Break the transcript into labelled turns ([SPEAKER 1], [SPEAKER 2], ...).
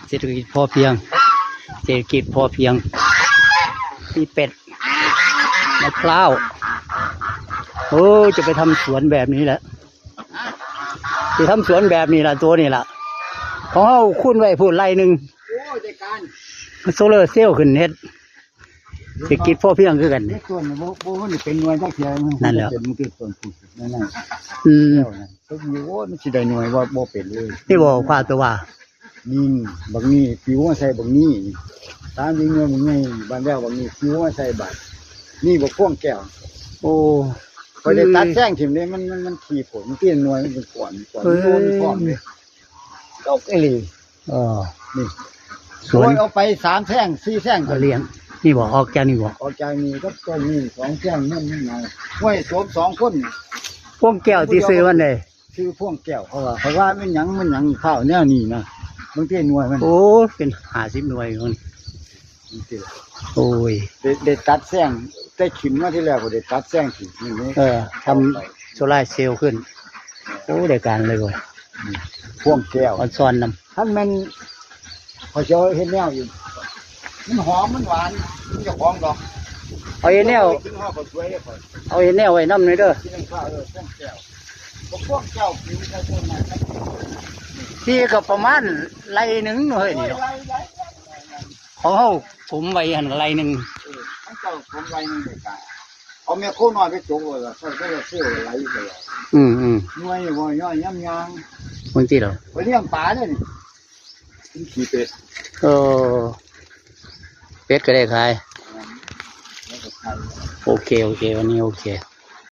[SPEAKER 1] เศรษฐกิจพอเพียงเศรษฐกิจพอเพียงมีเป็ดมะพร้าวโอ้จะไปทำสวนแบบนี้แหละจะทำสวนแบบนี้ล่ะตัวนี้ล่ะของเขาคุ้นไว้พูดไรหนึ่งโซลาร์เซลล์ขึ้นเฮ็ดเศรษฐกิจพอเพียงคือกันนี่
[SPEAKER 2] ส่วนโบมันเป็นหน่วยจักเทีย
[SPEAKER 1] นั่นแหละ
[SPEAKER 2] มันคือส่วนผูกนั่นน่ะก็มีโอ้มันสิได้หน่วยว่าโบเป็นเลย
[SPEAKER 1] นี่บอกว่าตัวว่า
[SPEAKER 2] ยิงบางนี้ผิวมาใส่บางนี้ตามยิงเงินบางนี้บางแล้วบางนี้ผิวมาใส่บาทนี่บอกพ่วงแก้ว
[SPEAKER 1] โอ้
[SPEAKER 2] พอได้ตัดแจ้งถิ่มเลยมันขี่ผลมันเตี้ยหน่วยมันเป็นก่อนโยนพร้อมเลยตกไอ้เลยนี่สวนเอาไป3 แท่ง 4 แท่ง
[SPEAKER 1] ก็เลี้ยงนี่บอกออกจากนี่บอก
[SPEAKER 2] ออกจากนี่ก็ต้นนี่2 แท่งนั่นไงห้วยสวม2 คน
[SPEAKER 1] พวงแก้วที่ซื้อวันใด
[SPEAKER 2] ชื่อพ่วงแก้วเพราะว่ามันหยังข้าวแนวนี้นะบางทีหน่วยมัน
[SPEAKER 1] โอ้เป็น50 หน่วยคนโอ้ย
[SPEAKER 2] เด็ดตัดแซงได้ขิมมาที่แล้วก็เด็ดตัดแซงขิมนี่
[SPEAKER 1] ทำโซลาร์เซลล์ขึ้นโอ้ได้การเลยเว้ย
[SPEAKER 2] พ่วงแก้ว
[SPEAKER 1] อ่อนซ้อนน
[SPEAKER 2] ำท่านมันพอเจอเห็นแนวอยู่มันหอมมันหวานมันจะหอมดอก
[SPEAKER 1] เอาเห็นแนวเอาเห็นแนวไว้น้ำเลยเด้อ
[SPEAKER 2] พ่วงแก้วผิวใช้ต้นไม้
[SPEAKER 1] ที่ก็ประมาณไรหนึ่งเลยนี่ของเขาผมไว้หันไรหนึ่ง
[SPEAKER 2] เจ้าผมไรหนึ่งเลยกันเอาเมียโคน้อยไปจุกเลยใส่ก็จะเสื้อไหลไปเลยหน่วยบ่ย่อยย่ำยาง
[SPEAKER 1] บางทีเหรอ
[SPEAKER 2] ไปเลี้ยงปลาเนี่ยนี่ขี้เป็ด
[SPEAKER 1] เป็ดก็ได้ขายโอเควันนี้โอเค